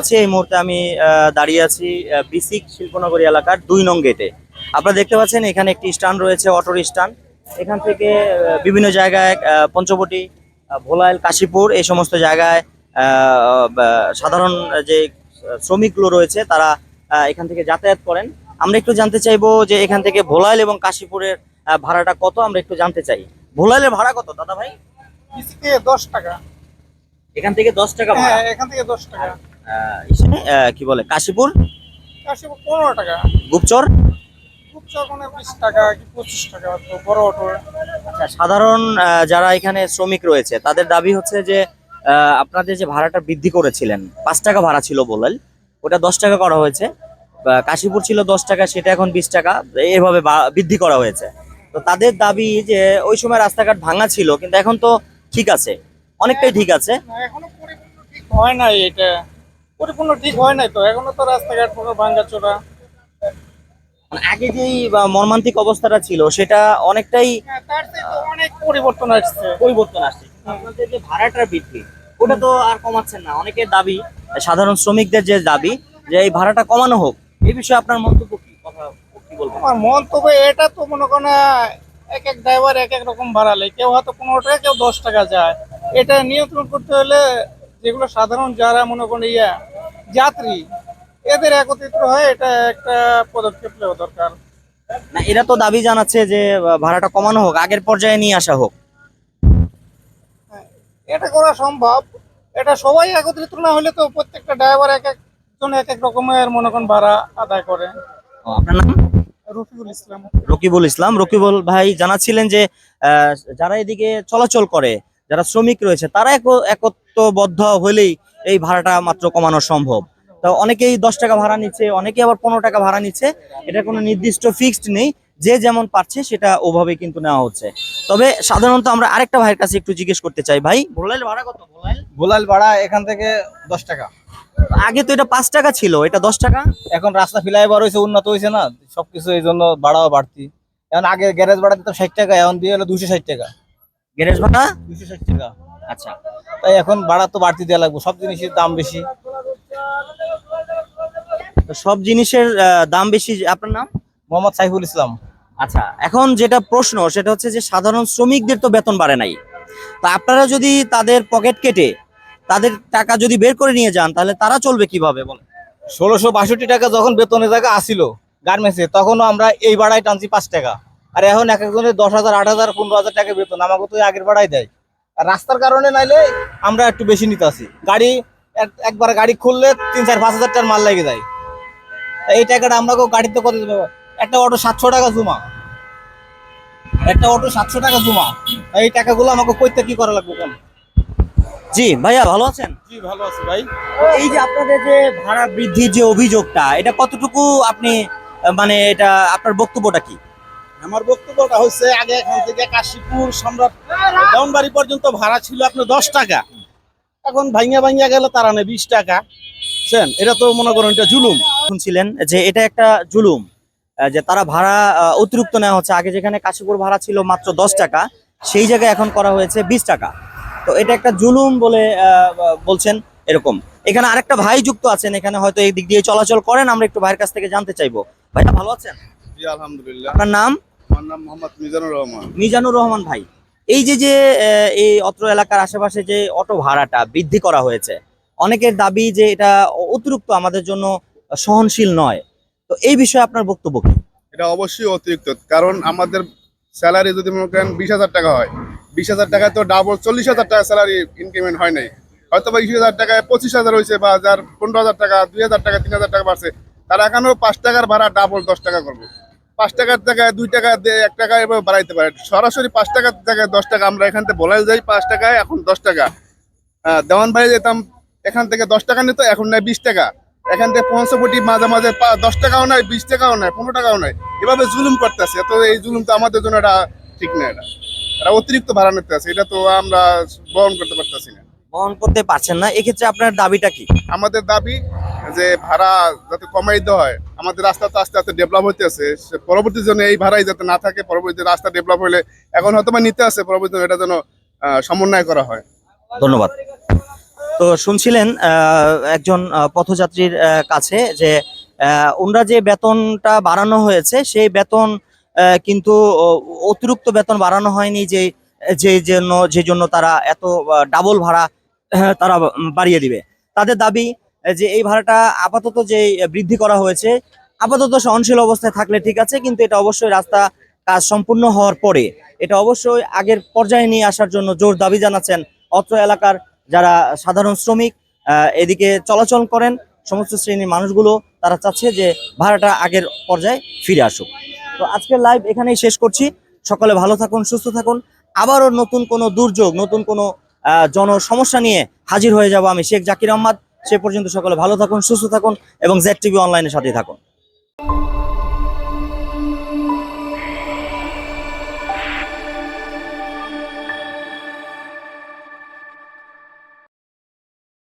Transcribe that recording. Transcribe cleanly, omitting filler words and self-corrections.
আছি এই মুহূর্তে আমি দাঁড়িয়ে আছি বিসিক শিল্পনগরী এলাকার ২ নং গেটে। আপনারা দেখতে পাচ্ছেন এখানে একটি স্ট্যান্ড রয়েছে, অটোর স্ট্যান্ড। এখান থেকে বিভিন্ন জায়গায় পঞ্চবটি, ভোলাইল, কাশীপুর এই সমস্ত জায়গায় সাধারণ যে শ্রমিকগুলো রয়েছে তারা এখান থেকে যাতায়াত করেন। আমরা একটু জানতে চাইবো যে এখান থেকে ভোলাইল এবং কাশীপুরের ভাড়াটা কত, আমরা একটু জানতে চাই। ভোলাইলের ভাড়া কত দাদা ভাই? বিসিকে 10 টাকা। এখান থেকে 10 টাকা ভাড়া। হ্যাঁ, এখান থেকে 10 টাকা। কি বলে কাশীপুর? কাশীপুর 15 টাকা। গুপচর? খুচরা মানে 20 টাকা কি 25 টাকা, তো বড় অটো। আচ্ছা, সাধারণ যারা এখানে শ্রমিক রয়েছে তাদের দাবি হচ্ছে যে আপনাদের যে ভাড়াটা বৃদ্ধি করেছিলেন, 5 টাকা ভাড়া ছিল বললেন, ওটা 10 টাকা করা হয়েছে। কাশীপুর ছিল 10 টাকা, সেটা এখন 20 টাকা, এভাবে বৃদ্ধি করা হয়েছে। তো তাদের দাবি যে ওই সময় রাস্তাঘাট ভাঙা ছিল, কিন্তু এখন তো ঠিক আছে, অনেকটাই ঠিক আছে। না, এখনো পরিপূর্ণ ঠিক হয় নাই, এটা পরিপূর্ণ ঠিক হয় নাই, তো এখনো তো রাস্তাঘাট পুরো ভাঙাচোরা। মানে আগে যেই মর্মান্তিক অবস্থাটা ছিল সেটা অনেকটাই হ্যাঁ, তার থেকে অনেক পরিবর্তন আসছে। পরিবর্তন আসছে, কিন্তু আপনাদের যে ভাড়াটার বৃদ্ধি ওটা তো আর কমাচ্ছেন না। অনেকের দাবি, সাধারণ শ্রমিকদের যে দাবি যে এই ভাড়াটা কমানো হোক, এই বিষয়ে আপনার মন্তব্য কি, কথা কি বলবেন? আমার মন্তব্য এটা তো মনে করেন এক এক ড্রাইভার এক এক রকম ভাড়া নেয়, কেউ হয়তো 15 টাকা, কেউ 10 টাকা যায়। এটা নিয়ন্ত্রণ করতে হলে যেগুলো সাধারণ যারা মনে করেন যাত্রী, এদের একত্রিত হয়, এটা একটা পদক্ষেপ নেওয়া দরকার। না, এরা তো দাবি জানাচ্ছে যে ভাড়াটা কমানো হোক, আগের পর্যায়ে নিয়ে আসা হোক। হ্যাঁ, এটা করা সম্ভব। এটা সবাই একত্রিত না হলে তো প্রত্যেকটা ড্রাইভার এক একজন এক এক রকমের মনে করেন ভাড়া আদায় করে। আপনার নাম? রফিকুল ইসলাম। রকিবুল ইসলাম। রকিবুল ভাই জানাচ্ছিলেন যে যারা এদিকে চলাচল করে, যারা শ্রমিক রয়েছে, তারা একত্রবদ্ধ হলেই এই ভাড়াটা মাত্র কমানো সম্ভব। তো অনেকেই 10 টাকা ভাড়া নিচ্ছে, অনেকেই আবার 15 টাকা ভাড়া নিচ্ছে। এটা কোনো নির্দিষ্ট ফিক্সড নেই, যে যেমন পারছে সেটা ওভাবে কিন্তু নেওয়া হচ্ছে। তবে সাধারণত আমরা আরেকটা ভাইয়ের কাছে একটু জিজ্ঞেস করতে চাই, ভাই ভোলাইল ভাড়া কত? ভোলাইল ভোলাইল ভাড়া এখান থেকে 10 টাকা। আগে তো এটা 5 টাকা ছিল, এটা 10 টাকা। এখন রাস্তা ফ্লাইওভার হয়েছে, উন্নত হয়েছে না সবকিছু, এই জন্য ভাড়াও বাড়তি। এখন আগে গ্যারেজ ভাড়া দিতাম 60 টাকা, এখন দিয়ে হলো 260 টাকা। গ্যারেজ ভাড়া 260 টাকা। আচ্ছা। তাই এখন ভাড়া তো বাড়তি দেওয়া লাগবে, সব জিনিসের দাম বেশি। তো সব জিনিসের দাম বেশি। আপনার নাম? মোহাম্মদ সাইফুল ইসলাম। আচ্ছা, এখন যেটা প্রশ্ন সেটা হচ্ছে যে সাধারণ শ্রমিকদের তো বেতন বাড়ে নাই। তা আপনারা যদি তাদের পকেট কেটে তাদের টাকা যদি বের করে নিয়ে যান, তাহলে তারা চলবে কিভাবে বলেন? 1662 টাকা যখন বেতনের জায়গা আসিল গার্মেন্টসে, তখনও আমরা এই ভাড়ায় টানছি 5 টাকা। আর এখন এক একজনের 10,000, 8,000, 15,000 টাকা বেতন, আমাকে তো আগের ভাড়াই দেয়। আর রাস্তার কারণে নাইলে আমরা একটু বেশি নিতে আসি। গাড়ি একবার গাড়ি খুললে 3-4-5 হাজার টাকার মাল লেগে যায়। এই টাকাটা আমরাকেও গাড়িতে কত দেবো? একটা অটো 700 টাকা জমা, একটা অটো 700 টাকা জমা। এই টাকাগুলো আমাকে কইতে কি করা লাগবে কেন? জি ভাইয়া, ভালো আছেন? জি ভালো আছি ভাই। এই যে আপনাদের যে ভাড়া বৃদ্ধির যে অভিযোগটা, এটা কতটুকু আপনি মানে এটা আপনার বক্তব্যটা কি? আমার বক্তব্যটা হচ্ছে, আগে এখান থেকে কাশীপুর সম্রাট দেওয়ানবাড়ি পর্যন্ত ভাড়া ছিল আপনার 10 টাকা। এখন ভাইঙ্গা ভাইঙ্গা গেল তারা নেই 20 টাকা। বুঝছেন, এটা তো মনে করেন এটা জুলুম। শুনছিলেন যে এটা একটা জুলুম, যে তারা ভাড়া অতিরিক্ত নেওয়া হচ্ছে। আগে যেখানে কাশীপুর ভাড়া ছিল মাত্র 10 টাকা, সেই জায়গায় এখন করা হয়েছে 20 টাকা। তো এটা একটা জুলুম বলে বলছেন এরকম। এখানে আরেকটা ভাই যুক্ত আছেন, এখানে হয়তো এই দিক দিয়ে চলাচল করেন, আমরা একটু ভাইয়ের কাছ থেকে জানতে চাইবো। ভাইয়া ভালো আছেন? জি আলহামদুলিল্লাহ। আপনার নাম? আমার নাম মোহাম্মদ মিজানুর রহমান। মিজানুর রহমান ভাই, এই যে যে এই অত্র এলাকার আশেপাশে যে অটো ভাড়াটা বৃদ্ধি করা হয়েছে, অনেকের দাবি যে এটা অতিরিক্ত, আমাদের জন্য সহনশীল নয়। তো এই বিষয়ে আপনার বক্তব্য কি? এটা অবশ্যই অতিরিক্ত, কারণ আমাদের স্যালারি যদি মনে করেন 20,000 টাকা হয়, 20,000 টাকায় তো ডাবল 40,000 টাকা স্যালারি ইনক্রিমেন্ট হয় নাই। হয়তো বা 20,000 টাকায় 25,000 হয়েছে, বা 15,000 টাকা, 2,000 টাকা, 3,000 টাকা বাড়ছে। তারা এখানেও 5 টাকার ভাড়া ডাবল 10 টাকা করবো। 5 টাকার জায়গায় 2 টাকা, 1 টাকা এভাবে বাড়াইতে পারে। সরাসরি 5 টাকার জায়গায় 10 টাকা। আমরা এখান থেকে বলাই যাই 5 টাকায়, এখন 10 টাকা। দেওয়ানবাড়ি যেতাম, এখান থেকে 10 টাকা নিত, এখন নেয় 20 টাকা। এখান থেকে পঞ্চবটি মাঝে মাঝে 10 টাকাও নাই, 20 টাকাও নাই, 15 টাকাও নাই, এভাবে জুলুম করতেছে। তো এই জুলুম তো আমাদের জন্য এটা ঠিক না। এটা অতিরিক্ত ভাড়া নিতে আছে, এটা তো আমরা বহন করতে পারতেছি না। বহন করতে পারছেন না, এক্ষেত্রে আপনার দাবিটা কি? আমাদের দাবি যে ভাড়া যাতে কমাই দেওয়া হয়। আমাদের রাস্তা তো আস্তে আস্তে ডেভেলপ হইতেছে, পরবর্তী জন্য এই ভাড়াই যাতে না থাকে। পরবর্তী রাস্তা ডেভেলপ হলে, এখন হয়তো বা নিতে আছে, পরবর্তী এটা যেন সমন্বয় করা হয়। ধন্যবাদ। তো শুনছিলেন একজন পথযাত্রীর কাছে যে ওনারা যে বেতনটা বাড়ানো হয়েছে সেই বেতন কিন্তু অতিরিক্ত বেতন বাড়ানো হয়নি, যে জন্য তারা এত ডাবল ভাড়া তারা বাড়িয়ে দিবে। তাদের দাবি যে এই ভাড়াটা আপাতত যে বৃদ্ধি করা হয়েছে আপাতত সহনশীল অবস্থায় থাকলে ঠিক আছে, কিন্তু এটা অবশ্যই রাস্তা কাজ সম্পূর্ণ হওয়ার পরে এটা অবশ্যই আগের পর্যায়ে নিয়ে আসার জন্য জোর দাবি জানাচ্ছেন অত্র এলাকার যারা সাধারণ শ্রমিক এদিকে চলাচল করেন সমস্ত শ্রেণীর মানুষগুলো। তারা চাচ্ছে যে ভাড়াটা আগের পর্যায়ে ফিরে আসুক। তো আজকের লাইভ এখানেই শেষ করছি। সকলে ভালো থাকুন, সুস্থ থাকুন। আবারও নতুন কোনো দুর্যোগ, নতুন কোনো জনসমস্যা নিয়ে হাজির হয়ে যাব আমি, শেখ জাকির আহমদ। সে পর্যন্ত সকলে ভালো থাকুন, সুস্থ থাকুন এবং ZTV অনলাইনের সাথে থাকুন।